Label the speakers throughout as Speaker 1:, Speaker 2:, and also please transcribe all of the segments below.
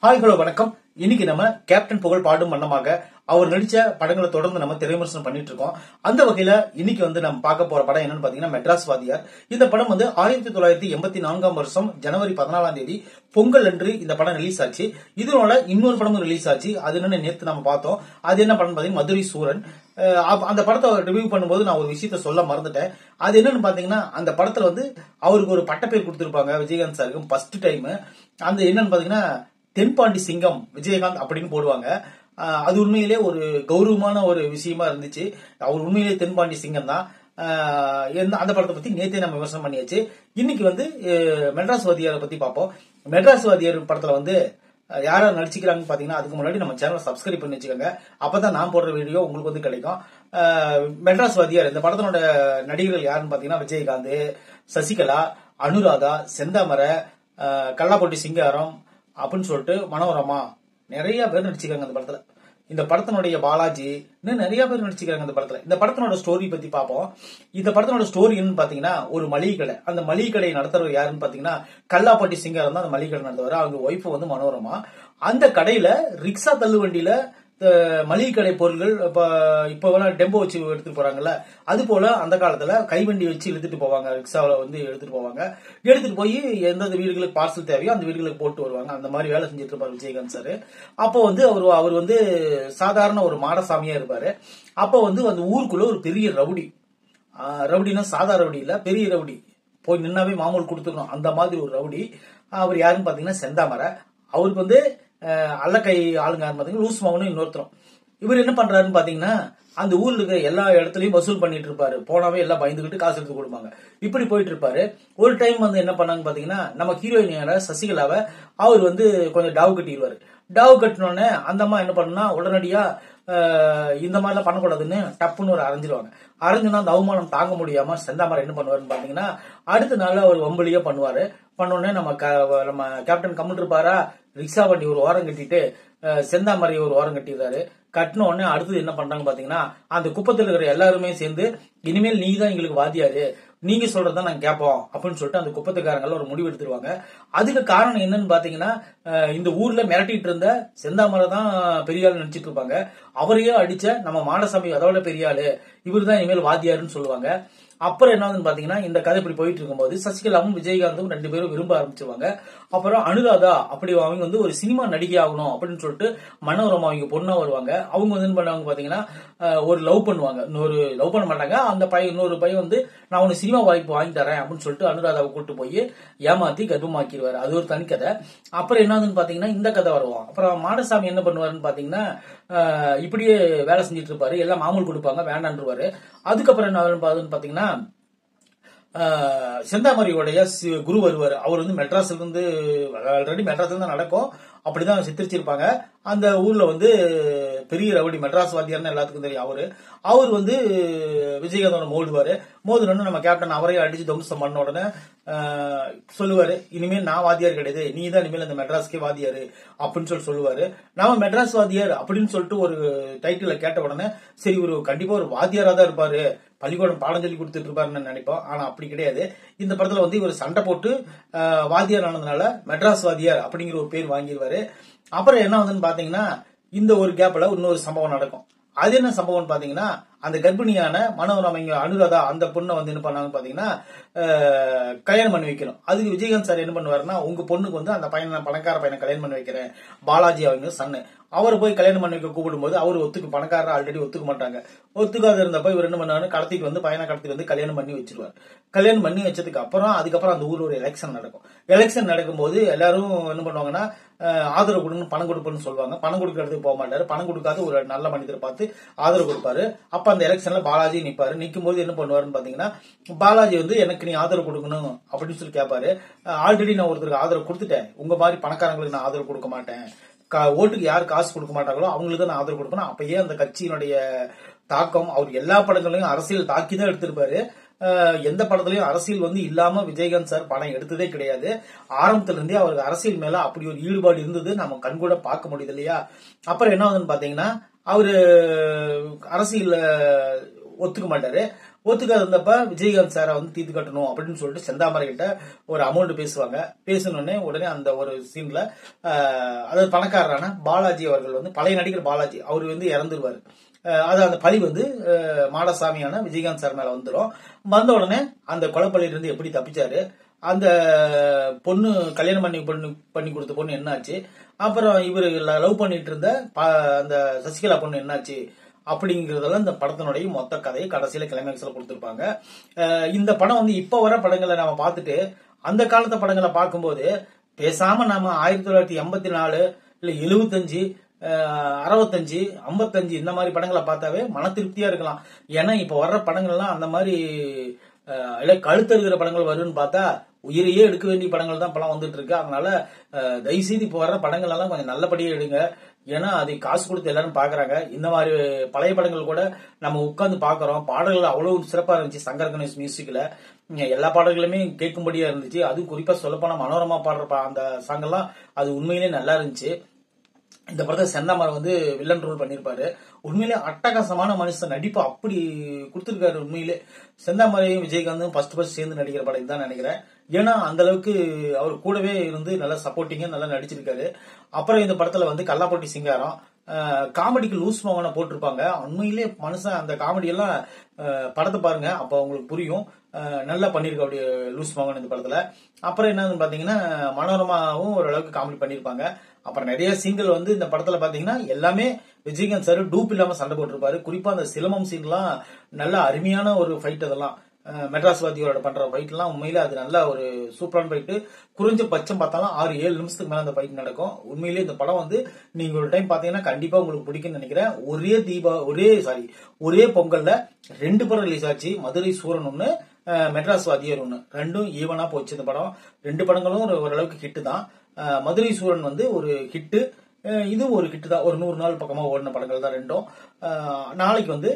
Speaker 1: Hi hello வணக்கம். இன்னைக்கு நம்ம கேப்டன் புகழ் பாடும் வண்ணமாக அவர் நடிச்ச படங்களை தொடர்ந்து நம்ம திரைவிமர்சனம் பண்ணிட்டு இருக்கோம். அந்த வகையில இன்னைக்கு நம்ம பார்க்க போற படம் என்னன்னு பாத்தீங்கன்னா மெட்ராஸ் வாதியார். இந்த படம் 1984 ஜனவரி 14 பொங்கல் அன்று இந்த படம் ரிலீஸ் ஆச்சு. இதனோட இன்னொரு படமும் ரிலீஸ் ஆச்சு. அது என்னன்னு நேத்து நம்ம பார்த்தோம். அது என்ன படம் பாத்தீங்கன்னா மதுரை சூரன். அந்த படத்தை ரிவ்யூ பண்ணும்போது நான் ஒரு விஷயத்த சொல்ல மறந்துட்டேன். அது என்னன்னு பாத்தீங்கன்னா அந்த படத்துல அவருக்கு ஒரு பட்டப்பேர் கொடுத்திருப்பாங்க விஜயகாந்த் சாருக்கு ஃபர்ஸ்ட் டைம். அந்த என்னன்னு பாத்தீங்கன்னா தென்பாண்டி சிங்கம் விஜயகாந்த் அப்படின்னு போடுவாங்க. அது உண்மையிலே ஒரு கௌரவமான ஒரு விஷயமா இருந்துச்சு. அவர் உண்மையிலே தென்பாண்டி சிங்கம் தான். அந்த படத்தை பத்தி நேத்தே நம்ம விமர்சனம் பண்ணியாச்சு. இன்னைக்கு மெட்ராஸ் வாதியாரை பத்தி பார்ப்போம். மெட்ராஸ் வாதியார் படத்துல யாரா நடிச்சுக்கிறாங்கன்னு பாத்தீங்கன்னா அதுக்கு முன்னாடி நம்ம சேனலை சப்ஸ்கிரைப் பண்ணி வச்சுக்கோங்க. அப்பதான் நான் போடுற வீடியோ உங்களுக்கு கிடைக்கும். மெட்ராஸ் வாதியார் இந்த படத்தினோட நடிகர்கள் யாருன்னு பாத்தீங்கன்னா விஜயகாந்த், சசிகலா, அனுராதா, செந்தாமரை, கல்லாப்பட்டி சிங்காரம் அப்படின்னு சொல்லிட்டு மனோரமா நிறைய பேர் நடிச்சுக்காங்க அந்த படத்துல. இந்த படத்தினுடைய பாலாஜி இன்னும் நிறைய பேர் நடிச்சுக்கிறாங்க இந்த படத்துல. இந்த படத்தினோட ஸ்டோரி பத்தி பார்ப்போம். இந்த படத்தினோட ஸ்டோரி என்னன்னு பாத்தீங்கன்னா ஒரு மளிகை கடை. அந்த மளிகை கடையை நடத்துறவர் யாருன்னு பாத்தீங்கன்னா கல்லாப்பட்டி சிங்காரம் தான் அந்த மளிகை கடை நடத்துவாரு. அவங்க ஒய்ஃப் மனோரமா. அந்த கடையில ரிக்ஷா தள்ளு வண்டியில மளிகை கடை பொருட்கள் இப்ப டெம்போ வச்சு எடுத்துட்டு போறாங்கல்ல, அது போல அந்த காலத்துல கைவண்டி வச்சு எடுத்துட்டு போவாங்க. ரிக்ஷாவில எடுத்துட்டு போவாங்க. எடுத்துட்டு போய் எந்தெந்த வீடுகளுக்கு பார்சல் தேவையோ அந்த வீடுகளுக்கு போட்டு வருவாங்க. அந்த மாதிரி வேலை செஞ்சுட்டு இருப்பாரு விஜயகாந்த் சார். அப்போ அவர் சாதாரண ஒரு மாடசாமியா இருப்பாரு. அப்போ அந்த ஊருக்குள்ள ஒரு பெரிய ரவுடி, ரவுடினா சாதா ரவுடி இல்ல, பெரிய ரவுடி, போய் நின்னாவே மாமூல் கொடுத்துக்கணும் அந்த மாதிரி ஒரு ரவுடி. அவர் யாருன்னு பாத்தீங்கன்னா செந்தாமரை. அவருக்கு அல்லக்கை ஆளுங்க பாத்தீங்கன்னா லூஸ் மகனும் இன்னொருத்தரும். இவர் என்ன பண்றாருன்னு பாத்தீங்கன்னா அந்த ஊர்ல இருக்க எல்லா இடத்துலயும் வசூல் பண்ணிட்டு இருப்பாரு. போனாவே எல்லாம் பயந்துகிட்டு காசு எடுத்து கொடுப்பாங்க. இப்படி போயிட்டு இருப்பாரு. ஒரு டைம் என்ன பண்ணாங்க பாத்தீங்கன்னா நம்ம ஹீரோயினியான சசிகலாவை அவர் கொஞ்சம் டாவு கட்டிடுவாரு. டாவு கட்டினோடனே அந்த அம்மா என்ன பண்ணுனா உடனடியா இந்த மாதிரிலாம் பண்ணக்கூடாதுன்னு டப்புன்னு ஒரு அரைஞ்சிருவாங்க. அரைஞ்சுனா அந்த அவமானம் தாங்க முடியாம செந்தாமரை என்ன பண்ணுவாருன்னு பாத்தீங்கன்னா அடுத்த நாள் அவர் வம்பளியா பண்ணுவாரு. பண்ணோடனே நம்ம கேப்டன் கம்முன்னு இருப்பாரா, ரிக்ஷா வண்டி ஒரு ஓரம் கட்டிட்டு செந்தாமரை ஒரு ஓரம் கட்டிடுறாரு. கட்டின உடனே அடுத்தது என்ன பண்றாங்க பாத்தீங்கன்னா அந்த குப்பத்தில் இருக்கிற எல்லாருமே சேர்ந்து இனிமேல் நீ தான் எங்களுக்கு வாதியாரு, நீங்க சொல்றதான் நாங்க கேட்போம் அப்படின்னு சொல்லிட்டு அந்த குப்பத்துக்காரங்க ஒரு முடிவு எடுத்துருவாங்க. அதுக்கு காரணம் என்னன்னு பாத்தீங்கன்னா இந்த ஊர்ல மிரட்டிட்டு இருந்த செந்தாமரை தான் பெரிய ஆள் நினைச்சிட்டு இருப்பாங்க. அவரையே அடிச்ச நம்ம மாடசாமி அதோட பெரிய ஆளு, இவர் தான் இனிமேல் வாதியாருன்னு சொல்லுவாங்க. அப்புறம் என்ன பாத்தீங்கன்னா இந்த கதை இப்படி போயிட்டு இருக்கும்போது சசிகலாவும் விஜயகாந்தும் ரெண்டு பேரும் விரும்ப ஆரம்பிச்சிருவாங்க. அப்புறம் அனுராதா அப்படி அவங்க ஒரு சினிமா நடிகை ஆகணும் அப்படின்னு சொல்லிட்டு மனோரமா அவங்க பொண்ணா வருவாங்க. அவங்க என்ன பண்ணுவாங்க பாத்தீங்கன்னா ஒரு லவ் பண்ணுவாங்க. இன்னொரு லவ் பண்ண மாட்டாங்க. அந்த பையன் இன்னொரு பையன் நான் உனக்கு சினிமா வாய்ப்பு வாங்கி தரேன் அப்படின்னு சொல்லிட்டு அனுராதாவை கூட்டு போய் ஏமாத்தி கர்ப்பமாக்கிடுவாரு. அது ஒரு தனி கதை. அப்புறம் என்னதுன்னு பாத்தீங்கன்னா இந்த கதை வருவோம். அப்புறம் மாடசாமி என்ன பண்ணுவாருன்னு பாத்தீங்கன்னா இப்படியே வேலை செஞ்சுட்டு இருப்பாரு. எல்லாம் மாமூல் கொடுப்பாங்க வேண்டான்றுவாரு. அதுக்கப்புறம் என்ன பாத்தீங்கன்னா செந்தாமரையோடைய குரு வருவாரு. அவர் மெட்ராஸ்ல இருந்து ஆல்ரெடி மெட்ராஸ்ல தான் நடக்கும் அப்படிதான் சித்தரிச்சிருப்பாங்க. அந்த ஊர்ல பெரிய ரவுடி மெட்ராஸ் வாத்தியார்னு எல்லாத்துக்கும் தெரியும். அவர் விஜயகாந்தோட மோதுவாரு. மோதுனு நம்ம கேப்டன் அவரையும் அடிச்சு தம்சம் பண்ண உடனே சொல்லுவாரு, இனிமேல் நான் வாத்தியார் கிடையாது, நீ தான் இனிமேல் இந்த மெட்ராஸ்க்கே வாத்தியாரு அப்படின்னு சொல்லுவாரு. நாம மெட்ராஸ் வாத்தியார் அப்படின்னு சொல்லிட்டு ஒரு டைட்டில கேட்ட உடனே சரி ஒரு கண்டிப்பா ஒரு வாத்தியாரா தான் இருப்பாரு, பள்ளிக்கூடம் பாடம் சொல்லி கொடுத்துட்டு இருப்பாருன்னு நினைப்போம். ஆனா அப்படி கிடையாது. இந்த படத்துல இவர் சண்டை போட்டு வாத்தியார் ஆனதுனால மெட்ராஸ் வாத்தியார் அப்படிங்கிற ஒரு பேர் வாங்கிடுவாரு. அப்புறம் என்ன பாத்தீங்கன்னா இந்த ஒரு கேப்ல இன்னொரு சம்பவம் நடக்கும். அது என்ன சம்பவம் பாத்தீங்கன்னா அந்த கர்ப்பிணியான மனோரமைங்க அனுராதா அந்த பொண்ணை என்ன பண்ணாங்க பாத்தீங்கன்னா கல்யாணம் பண்ணி வைக்கணும். அதுக்கு விஜயகாந்த் சார் என்ன பண்ணுவாருன்னா உங்க பொண்ணுக்கு அந்த பையனை பணக்கார பையனை கல்யாணம் பண்ணி வைக்கிறேன், பாலாஜி அவங்க சன்னு, அவரை போய் கல்யாணம் பண்ணி வைக்க கூப்பிடும் போது அவர் பணக்காரர் ஆல்ரெடி ஒத்துக்க மாட்டாங்க. ஒத்துக்காத இருந்தப்ப இவர் என்ன பண்ணாரு, கடத்திட்டு பையனை கடத்திட்டு கல்யாணம் பண்ணி வச்சிருவாரு. கல்யாணம் பண்ணி வச்சதுக்கு அதுக்கப்புறம் அந்த ஊர்ல ஒரு எலெக்ஷன் நடக்கும். எலெக்ஷன் நடக்கும்போது எல்லாரும் என்ன பண்ணுவாங்கன்னா ஆதரவு கொடுன்னு பணம் கொடுப்பேன்னு சொல்லுவாங்க. பணம் கொடுக்கறதுக்கு போக மாட்டாரு. பணம் கொடுக்காத ஒரு நல்ல மனிதரை பார்த்து ஆதரவு கொடுப்பாரு. அப்ப அந்த எலெக்ஷன்ல பாலாஜி நிப்பாரு. நிக்கும் போது என்ன பண்ணுவாருன்னு பாத்தீங்கன்னா பாலாஜி எனக்கு நீ ஆதரவு கொடுக்கணும் அப்படின்னு சொல்லி கேட்பாரு. ஆல்ரெடி நான் ஒருத்தருக்கு ஆதரவு கொடுத்துட்டேன், உங்க மாதிரி பணக்காரங்களுக்கு நான் ஆதரவு கொடுக்க மாட்டேன், ஓட்டுக்கு யார் காசு கொடுக்க மாட்டாங்களோ அவங்களுக்கு தான் நான் ஆதரவு கொடுக்கணும். அப்பயே அந்த கட்சியினுடைய தாக்கம் அவர் எல்லா படங்களையும் அரசியல் தாக்கி தான் எடுத்திருப்பாரு. எந்த படத்துலயும் அரசியல் இல்லாம விஜயகாந்த் சார் படம் எடுத்ததே கிடையாது. ஆரம்பத்துல இருந்தே அவருக்கு அரசியல் மேல அப்படி ஒரு ஈடுபாடு இருந்தது நம்ம கண்கூட பார்க்க முடியுது இல்லையா. அப்புறம் என்ன பாத்தீங்கன்னா அவரு அரசியல் ஒத்துக்க மாட்டாரு. ஒத்துக்காது இருந்தப்ப விஜயகாந்த் சாரை வந்து தீர்த்து கட்டணும் அப்படின்னு சொல்லிட்டு செந்தாமரை கிட்ட ஒரு அமௌண்ட் பேசுவாங்க. பேசணுன்னே உடனே அந்த ஒரு சீன்ல அதாவது பணக்காரரான பாலாஜி அவர்கள் வந்து பழைய நடிகர் பாலாஜி அவர் வந்து இறந்துருவாரு. அது அந்த பழி வந்து மாடசாமியான விஜயகாந்த் சார் மேல வந்துடும். வந்த உடனே அந்த கொலைப்பள்ளியில இருந்து எப்படி தப்பிச்சாரு, அந்த பொண்ணு கல்யாணம் பண்ணி கொடுத்த பொண்ணு என்னாச்சு, அப்புறம் இவரு லவ் பண்ணிட்டு இருந்த அந்த சசிகலா பொண்ணு என்னாச்சு அப்படிங்கறதெல்லாம் இந்த படத்தினுடைய மொத்த கதையை கடைசியில கிளைமேக்ஸ்ல கொடுத்திருப்பாங்க. இந்த படம் வந்து இப்ப வர படங்களை நாம பார்த்துட்டு அந்த காலத்து படங்களை பார்க்கும்போது பேசாம நாம 1984 இல்ல 75 65 55 இந்த மாதிரி படங்களை பார்த்தாவே மன திருப்தியா இருக்கலாம். ஏன்னா இப்ப வர்ற படங்கள் எல்லாம் அந்த மாதிரி கழுத்து இருக்கிற படங்கள் வரும்னு பார்த்தா உயிரையே எடுக்க வேண்டிய படங்கள் தான் படம் வந்துட்டு இருக்கு. அதனால தயவுசெய்து இப்ப வர்ற படங்கள் எல்லாம் கொஞ்சம் நல்லபடியா எடுங்க. ஏன்னா அதை காசு கொடுத்து எல்லாரும் பாக்குறாங்க. இந்த மாதிரி பழைய படங்கள் கூட நம்ம உட்கார்ந்து பாக்குறோம். பாடல்கள் அவ்வளவு சிறப்பா இருந்துச்சு. சங்கர் கணேஷ் மியூசிக்ல எல்லா பாடல்களுமே கேட்கும்படியா இருந்துச்சு. அதுவும் குறிப்பா சொல்லப்போனா மனோரமா பாடுற அந்த சாங் எல்லாம் அது உண்மையிலே நல்லா இருந்துச்சு. இந்த படத்தை செந்தாமரை வந்து வில்லன் ரோல் பண்ணிருப்பாரு. உண்மையிலே அட்டகாசமான மனுஷன், நடிப்பு அப்படி கொடுத்திருக்காரு. உண்மையிலே செந்தாமரையும் விஜயகாந்தும் ஃபர்ஸ்ட் சேர்ந்து நடிக்கிற படம் இதுதான் நினைக்கிறேன். ஏன்னா அந்த அளவுக்கு அவர் கூடவே இருந்து நல்லா சப்போர்ட்டிங்கா நல்லா நடிச்சிருக்காரு. அப்புறம் இந்த படத்துல வந்து கல்லாப்பட்டி சிங்காரம் காமெடிக்கு லூஸ் மோகனை போட்டிருப்பாங்க. உண்மையிலே மனுஷன் அந்த காமெடி எல்லாம் படத்தை பாருங்க, அப்ப உங்களுக்கு புரியும். நல்லா பண்ணிருக்க அப்படியே லூஸ் மோகன் இந்த படத்துல. அப்புறம் என்னன்னு பாத்தீங்கன்னா மனோரமாவும் ஓரளவுக்கு காமெடி பண்ணிருப்பாங்க. அப்புறம் நிறைய சீன்கள் வந்து இந்த படத்துல பாத்தீங்கன்னா எல்லாமே விஜயகாந்த் சார் டூப் இல்லாம சண்டை போட்டிருப்பாரு. குறிப்பா அந்த சிலம்பம் சீன் எல்லாம் நல்ல அருமையான ஒரு ஃபைட். அதெல்லாம் மெட்ராஸ் வாத்தியோட பண்ற ஃபைட் எல்லாம் உண்மையிலே அது நல்ல ஒரு சூப்பரான ஃபைட். குறைஞ்ச பட்சம் பார்த்தாலும் 6-7 நிமிஷத்துக்கு மேல அந்த ஃபைட் நடக்கும். உண்மையிலேயே இந்த படம் வந்து நீங்க ஒரு டைம் பாத்தீங்கன்னா கண்டிப்பா உங்களுக்கு பிடிக்கும்னு நினைக்கிறேன். ஒரே பொங்கல்ல 2 படம் ரிலீஸ் ஆச்சு. மதுரை சூரன் ஒண்ணு, மெட்ராஸ் வாத்தியார் ஒண்ணு, ரெண்டும் ஈவனா போச்சு. இந்த படம் 2 படங்களும் ஓரளவுக்கு ஹிட் தான். மதுரை சூரன் வந்து ஒரு ஹிட்டு, இது ஒரு ஹிட் தான். ஒரு 100 நாள் பக்கமா ஓடின படங்கள் தான் ரெண்டும். நாளைக்கு வந்து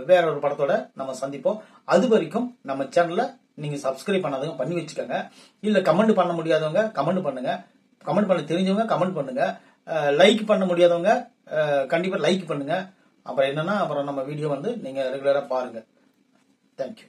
Speaker 1: வேற ஒரு படத்தோட நம்ம சந்திப்போம். அது வரைக்கும் நம்ம சேனல்ல நீங்க சப்ஸ்கிரைப் பண்ணாதவங்க பண்ணி வச்சுக்கோங்க. இல்ல கமெண்ட் பண்ண முடியாதவங்க கமெண்ட் பண்ணுங்க. கமெண்ட் பண்ண தெரிஞ்சவங்க கமெண்ட் பண்ணுங்க. லைக் பண்ண முடியாதவங்க கண்டிப்பா லைக் பண்ணுங்க. அப்புறம் என்னன்னா அப்புறம் நம்ம வீடியோ வந்து நீங்க ரெகுலரா பாருங்க. தேங்க்யூ.